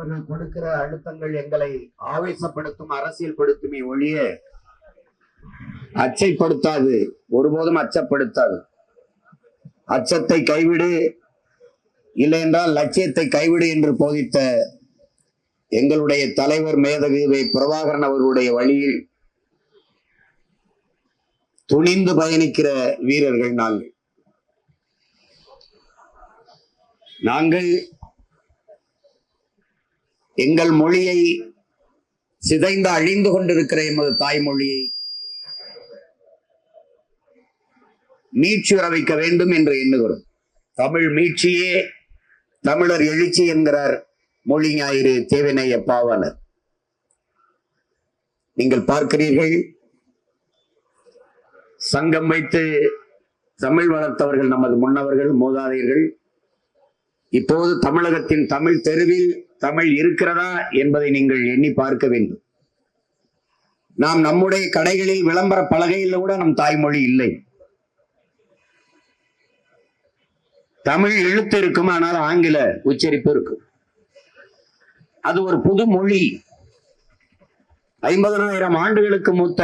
அவர்கள் கொடுக்கிற அழுத்தங்கள் எங்களை ஆவேசப்படுத்தும், அரசியல் படுத்துமே ஒழிய அச்சைப்படுத்தாது, ஒருபோதும் அச்சப்படுத்தாது. அச்சத்தை கைவிடு, இல்லை என்றால் லட்சியத்தை கைவிடு என்று போதித்த எங்களுடைய தலைவர் மேதகு பிரபாகரன் அவர்களுடைய வழியில் துணிந்து பயணிக்கிற வீரர்கள் நாங்கள் எங்கள் மொழியை, சிதைந்து அழிந்து கொண்டிருக்கிற எமது தாய்மொழியை மீட்சியுற வைக்க வேண்டும் என்று எண்ணுகிறோம். தமிழ் மீட்சியே தமிழர் எழுச்சி என்கிறார் மொழி ஞாயிறு தேவனைய பாவாணர். நீங்கள் பார்க்கிறீர்கள், சங்கம் வைத்து தமிழ் வளர்த்தவர்கள் நமது முன்னவர்கள், மூதாதையர்கள். இப்போது தமிழகத்தின் தமிழ் தெருவில் தமிழ் இருக்கிறதா என்பதை நீங்கள் எண்ணி பார்க்க வேண்டும். நாம் நம்முடைய கடைகளில் விளம்பர பலகையில் கூட நம் தாய்மொழி இல்லை. தமிழ் எழுத்து இருக்கும், ஆனால் ஆங்கில உச்சரிப்பு இருக்கும். அது ஒரு புது மொழி. 50,000 ஆண்டுகளுக்கு மூத்த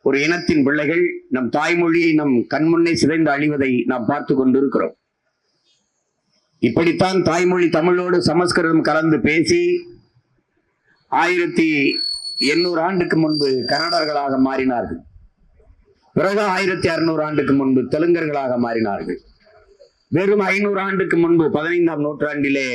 ஒரு இனத்தின் பிள்ளைகள் நம் தாய்மொழியை நம் கண்முன்னே சிதைந்து அழிவதை நாம் பார்த்து கொண்டிருக்கிறோம். இப்படித்தான் தாய்மொழி தமிழோடு சமஸ்கிருதம் கலந்து பேசி 1800 ஆண்டுக்கு முன்பு கன்னடர்களாக மாறினார்கள். பிறகு 1600 ஆண்டுக்கு முன்பு தெலுங்கர்களாக மாறினார்கள். வெறும் 500 ஆண்டுக்கு முன்பு 15ஆம் நூற்றாண்டிலே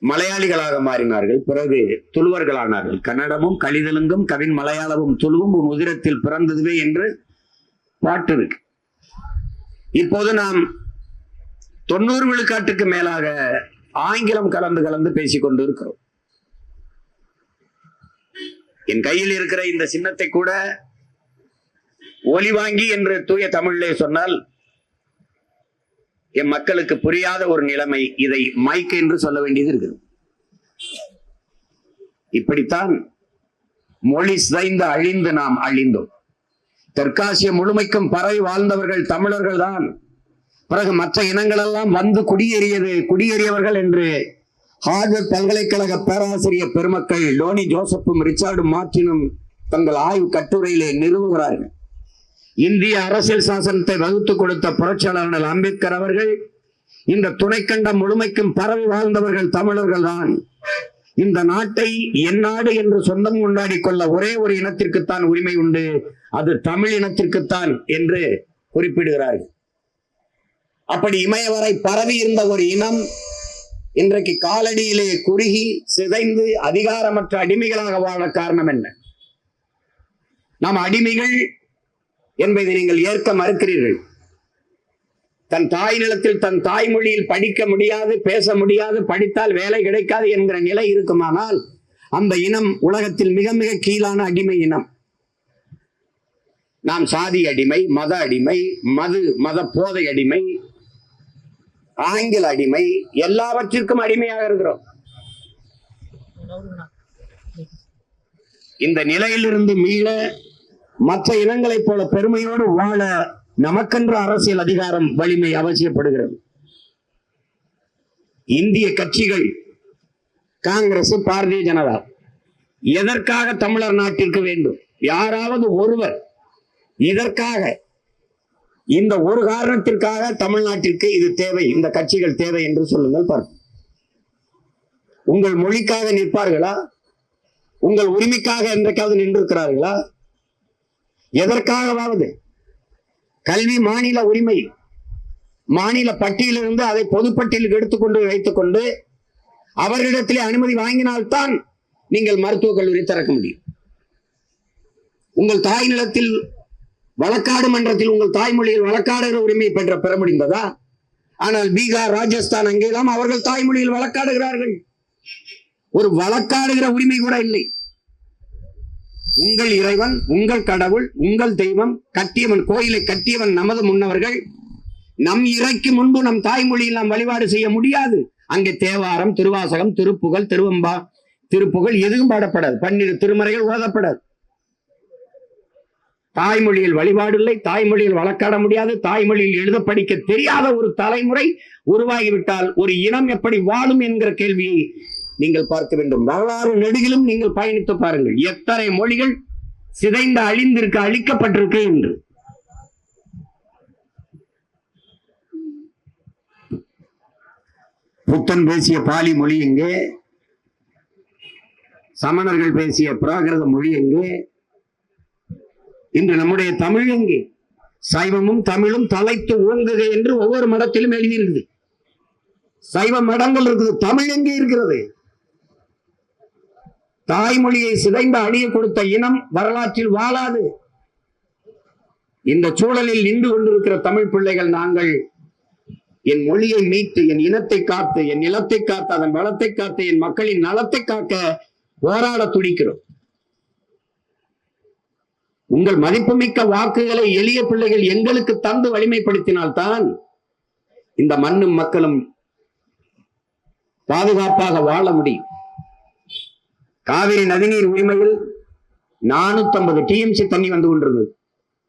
மலையாளிகளாக மாறினார்கள். பிறகு துளுவர்களானார்கள். கன்னடமும் கலிதெலுங்கும் கவின் மலையாளமும் துளுவும் உதிரத்தில் பிறந்ததுவே என்று பாட்டு இருக்கு. இப்போது நாம் 90 விழுக்காட்டுக்கு மேலாக ஆங்கிலம் கலந்து பேசிக் கொண்டு இருக்கிறோம். என் கையில் இருக்கிற இந்த சின்னத்தை கூட ஒலி வாங்கி என்று தூய தமிழிலே சொன்னால் என் மக்களுக்கு புரியாத ஒரு நிலைமை. இதை மைக் என்று சொல்ல வேண்டியது இருக்குது. இப்படித்தான் மொழி சிதைந்து அழிந்து நாம் அழிந்தோம். தெற்காசிய முழுமைக்கும் பரவி வாழ்ந்தவர்கள் தமிழர்கள் தான். பிறகு மற்ற இனங்கள் எல்லாம் வந்து குடியேறியவர்கள் என்று ஹார்வர்ட் பல்கலைக்கழக பேராசிரியர் பெருமக்கள் லோனி ஜோசப்பும் ரிச்சார்டு மார்டினும் தங்கள் ஆய்வு கட்டுரையிலே நிறுவுகிறார்கள். இந்திய அரசியல் சாசனத்தை வகுத்து கொடுத்த புரட்சியாளர் அம்பேத்கர் அவர்கள் இந்த துணைக்கண்டம் முழுமைக்கும் பரவி வாழ்ந்தவர்கள் தமிழர்கள் தான். இந்த நாட்டை என் நாடு என்று சொந்தம் கொண்டாடி கொள்ள ஒரே ஒரு இனத்திற்குத்தான் உரிமை உண்டு, அது தமிழ் இனத்திற்குத்தான் என்று குறிப்பிடுகிறார்கள். அப்படி இமயவரை பரவி இருந்த ஒரு இனம் இன்றைக்கு காலடியிலே குறுகி சிதைந்து அதிகாரமற்ற அடிமைகளாக வாழ காரணம் என்ன? நாம் அடிமைகள் என்பதை நீங்கள் ஏற்க மறுக்கிறீர்கள். தன் தாய் நிலத்தில் தன் தாய்மொழியில் படிக்க முடியாது, பேச முடியாது, படித்தால் வேலை கிடைக்காது என்கிற நிலை இருக்குமானால் அந்த இனம் உலகத்தில் மிக மிக கீழான அடிமை இனம். நாம் சாதி அடிமை, மத அடிமை, மத போதை அடிமை, ஆங்கில அடிமை, எல்லாவற்றிற்கும் அடிமையாக இருக்கிறோம். இந்த நிலையிலிருந்து மீள மற்ற இனங்களைப் போல பெருமையோடு வாழ நமக்கென்ற அரசியல் அதிகாரம், வலிமை அவசியப்படுகிறது. இந்திய கட்சிகள், காங்கிரஸ், பாரதிய ஜனதா எதற்காக தமிழர் நாட்டிற்கு வேண்டும்? யாராவது ஒருவர் இதற்காக, இந்த ஒரு காரணத்திற்காக தமிழ்நாட்டிற்கு இது தேவை, இந்த கட்சிகள் தேவை என்று சொல்லுங்கள் பார்ப்போம். உங்கள் மொழிக்காக நிற்பார்களா? உங்கள் உரிமைக்காக என்றைக்காவது நின்றிருக்கிறார்களா? எதற்காகவாவது? கல்வி மாநில உரிமை, மாநில பட்டியலிருந்து அதை பொதுப்பட்டியலுக்கு எடுத்துக்கொண்டு வைத்துக்கொண்டு அவர்களிடத்திலே அனுமதி வாங்கினால்தான் நீங்கள் மருத்துவக் கல்லூரி திறக்க முடியும். உங்கள் தாய் நிலத்தில் வழக்காடு மன்றத்தில் உங்கள் தாய்மொழியில் வழக்காடுகிற உரிமை பெற முடிந்ததா? ஆனால் பீகார், ராஜஸ்தான் அங்கெல்லாம் அவர்கள் தாய்மொழியில் வழக்காடுகிறார்கள். ஒரு வழக்காடுகிற உரிமை கூட இல்லை. உங்கள் இறைவன், உங்கள் கடவுள், உங்கள் தெய்வம், கட்டியவன் கோயிலை கட்டியவன் நமது முன்னவர்கள். நம் இறைக்கு முன்பு நம் தாய்மொழியில் நாம் வழிபாடு செய்ய முடியாது. அங்கே தேவாரம், திருவாசகம், திருப்புகழ், திருப்புகழ் எதுவும் பாடப்படாது. 12 திருமறைகள் ஓதப்படாது. தாய்மொழியில் வழிபாடு இல்லை, தாய்மொழியில் வழக்காட முடியாது, தாய்மொழியில் எழுத படிக்க தெரியாத ஒரு தலைமுறை உருவாகிவிட்டால் ஒரு இனம் எப்படி வாழும் என்கிற கேள்வியை நீங்கள் பார்க்க வேண்டும். வரலாறு நெடுகிலும் நீங்கள் பயணித்து பாருங்கள், எத்தனை மொழிகள் சிதைந்த அழிந்திருக்கு, அழிக்கப்பட்டிருக்கு என்று. புத்தன் பேசிய பாலி மொழி எங்கே? சமணர்கள் பேசிய பிராகிருத மொழி எங்கே? இன்று நம்முடைய தமிழ் எங்கே? சைவமும் தமிழும் தலைத்து ஓங்குக என்று ஒவ்வொரு மடத்திலும் எழுதியிருக்குது. சைவ மடங்கள் இருக்குது, தமிழ் எங்கே இருக்கிறது? தாய்மொழியை சிதைந்த அழிய கொடுத்த இனம் வரலாற்றில் வாழாது. இந்த சூழலில் நின்று கொண்டிருக்கிற தமிழ் பிள்ளைகள் நாங்கள் என் மொழியை மீட்டு, என் இனத்தை காத்து, என் நிலத்தை காத்து, அதன் வளத்தை காத்து, என் மக்களின் நலத்தை காக்க போராட துடிக்கிறோம். உங்கள் மதிப்புமிக்க வாக்குகளை எளிய பிள்ளைகள் எங்களுக்கு தந்து வலிமைப்படுத்தினால்தான் இந்த மண்ணும் மக்களும் பாதுகாப்பாக வாழ முடியும். காவிரி நதிநீர் உரிமையில் 450 டிஎம்சி தண்ணி வந்து கொண்டிருந்தது.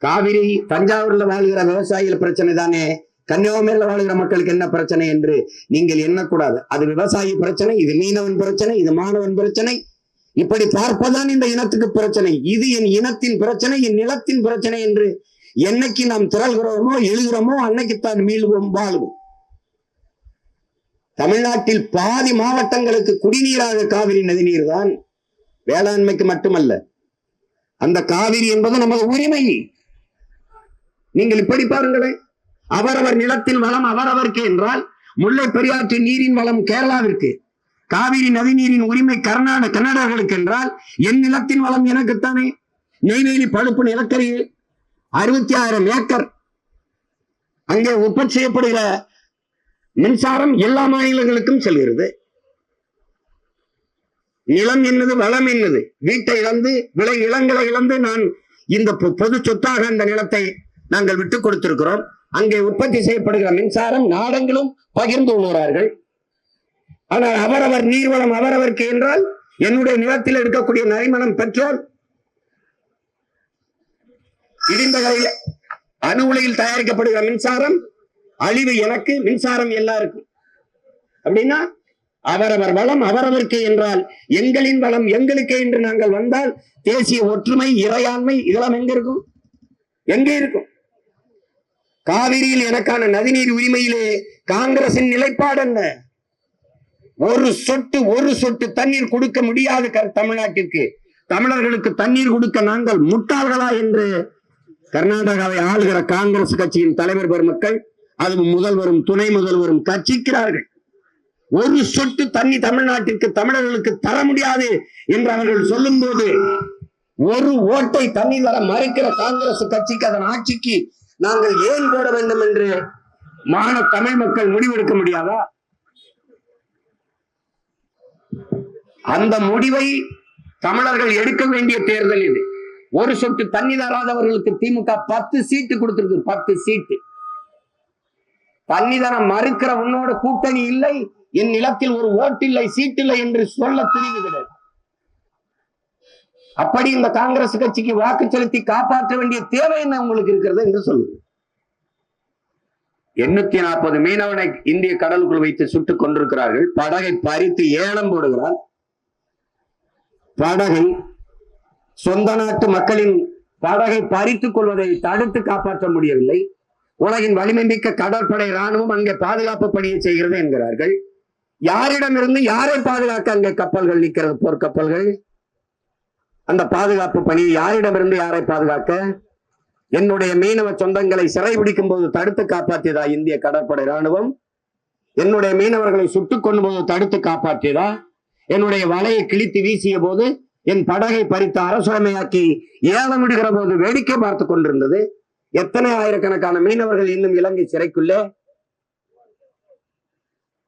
காவிரி தஞ்சாவூர்ல வாழ்கிற விவசாயிகள் பிரச்சனை தானே, கன்னியாகுமரியில் வாழ்கிற மக்களுக்கு என்ன பிரச்சனை என்று நீங்கள் எண்ணக்கூடாது. அது விவசாயி பிரச்சனை, இது மீனவன் பிரச்சனை, இது மாணவன் பிரச்சனை. இப்படி பார்ப்பதான் இந்த இனத்துக்கு பிரச்சனை. இது என் இனத்தின் பிரச்சனை, என் நிலத்தின் பிரச்சனை என்று என்னைக்கு நாம் திரள்கிறோமோ எழுகிறோமோ அன்னைக்குத்தான் மீள்வோம், வாழ்வோம். தமிழ்நாட்டில் பாதி மாவட்டங்களுக்கு குடிநீராக காவிரி நதிநீர் தான், வேளாண்மைக்கு மட்டுமல்ல. அந்த காவிரி என்பது நமது உரிமை. நீங்கள் இப்படி பாருங்களேன், அவரவர் நிலத்தின் வளம் அவரவருக்கு என்றால் முல்லை பெரியாற்று நீரின் வளம் கேரளாவிற்கு, காவிரி நதிநீரின் உரிமை கர்நாடகர்களுக்கு என்றால் என் நிலத்தின் வளம் எனக்குத்தானே. நெய்வேலி பழுப்பு நிலக்கரி 66,000 ஏக்கர், அங்கே உற்பத்தி செய்யப்படுகிற மின்சாரம் எல்லா மாநிலங்களுக்கும் செல்கிறது. நிலம் என்னது, வளம் என்னது? வீட்டை இழந்து இளங்களை இழந்து நான் இந்த பொது சொத்தாக அந்த நிலத்தை நாங்கள் விட்டுக் கொடுத்திருக்கிறோம். அங்கே உற்பத்தி செய்யப்படுகிற மின்சாரம் நாடெங்கிலும் பகிர்ந்து கொள்கிறார்கள். ஆனால் அவரவர் நீர்வளம் அவரவருக்கு என்றால் என்னுடைய நிலத்தில் எடுக்கக்கூடிய நரிமணம் பெட்ரோல், இடிந்தகரையில் அணு உலையில் தயாரிக்கப்படுகிற மின்சாரம் அழிவு எனக்கு, மின்சாரம் எல்லாருக்கும். அப்படின்னா அவரவர் வளம் அவரவருக்கு என்றால் எங்களின் வளம் எங்களுக்கே என்று நாங்கள் வந்தால் தேசிய ஒற்றுமை, இறையாண்மை இதெல்லாம் எங்க இருக்கும்? எங்கே இருக்கும்? காவிரியில் எனக்கான நதிநீர் உரிமையிலே காங்கிரசின் நிலைப்பாடு என்ன? ஒரு சொட்டு தண்ணீர் கொடுக்க முடியாது தமிழ்நாட்டிற்கு. தமிழர்களுக்கு தண்ணீர் கொடுக்க நாங்கள் முட்டாள்களா என்று கர்நாடகாவை ஆளுகிற காங்கிரஸ் கட்சியின் தலைவர் பெருமக்கள், அது முதல்வரும் துணை முதல்வரும் கட்சிக்கிறார்கள். ஒரு சொட்டு தண்ணி தமிழ்நாட்டிற்கு தமிழர்களுக்கு தர முடியாது என்று அவர்கள் சொல்லும் போது ஒரு ஓட்டை தண்ணி தர மறுக்கிற காங்கிரஸ் கட்சிக்கு, அதன் ஆட்சிக்கு நாங்கள் ஏன் போட வேண்டும் என்று தமிழ் மக்கள் முடிவெடுக்க முடியாதா? அந்த முடிவை தமிழர்கள் எடுக்க வேண்டிய தேர்தல் இது. ஒரு சொட்டு தண்ணி தராதவர்களுக்கு திமுக 10 சீட்டு கொடுத்திருக்கு. 10 சீட்டு. தண்ணி தர மறுக்கிற உன்னோட கூட்டணி இல்லை, என் நிலத்தில் ஒரு ஓட்டில்லை, சீட்டில்லை என்று சொல்ல துணிவு கிடையாது. அப்படி இந்த காங்கிரஸ் கட்சிக்கு வாக்கு செலுத்தி காப்பாற்ற வேண்டிய தேவை என்ன உங்களுக்கு இருக்கிறது என்று சொல்லுங்க. 840 மீனவனை இந்திய கடலுக்குள் வைத்து சுட்டுக் கொண்டிருக்கிறார்கள். படகை பறித்து ஏலம் போடுகிறார். படகை, சொந்த நாட்டு மக்களின் படகை பறித்துக் கொள்வதை தடுத்து காப்பாற்ற முடியவில்லை. உலகின் வலிமை மிக்க கடற்படை ராணுவம் அங்கே பாதுகாப்பு பணியை செய்கிறது என்கிறார்கள். யாரிடமிருந்து யாரை பாதுகாக்க அங்கே கப்பல்கள் நிற்கிறது, போர்க்கப்பல்கள்? அந்த பாதுகாப்பு பணியை யாரிடமிருந்து யாரை பாதுகாக்க? என்னுடைய மீனவ சொந்தங்களை சிறைபிடிக்கும் போது தடுத்து காப்பாற்றியதா இந்திய கடற்படை ராணுவம்? என்னுடைய மீனவர்களை சுட்டுக் கொண்டு போது தடுத்து காப்பாற்றியதா? என்னுடைய வலையை கிழித்து வீசிய போது, என் படகை பறித்து அரசுடைமையாக்கி ஏலமிடுகிற போது வேடிக்கை பார்த்து கொண்டிருந்தது. எத்தனை ஆயிரக்கணக்கான மீனவர்கள் இன்னும் இலங்கை சிறைக்குள்ளே.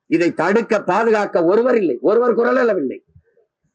இதை தடுக்க பாதுகாக்க ஒருவர் இல்லை, ஒருவர் குரல் எழவில்லை.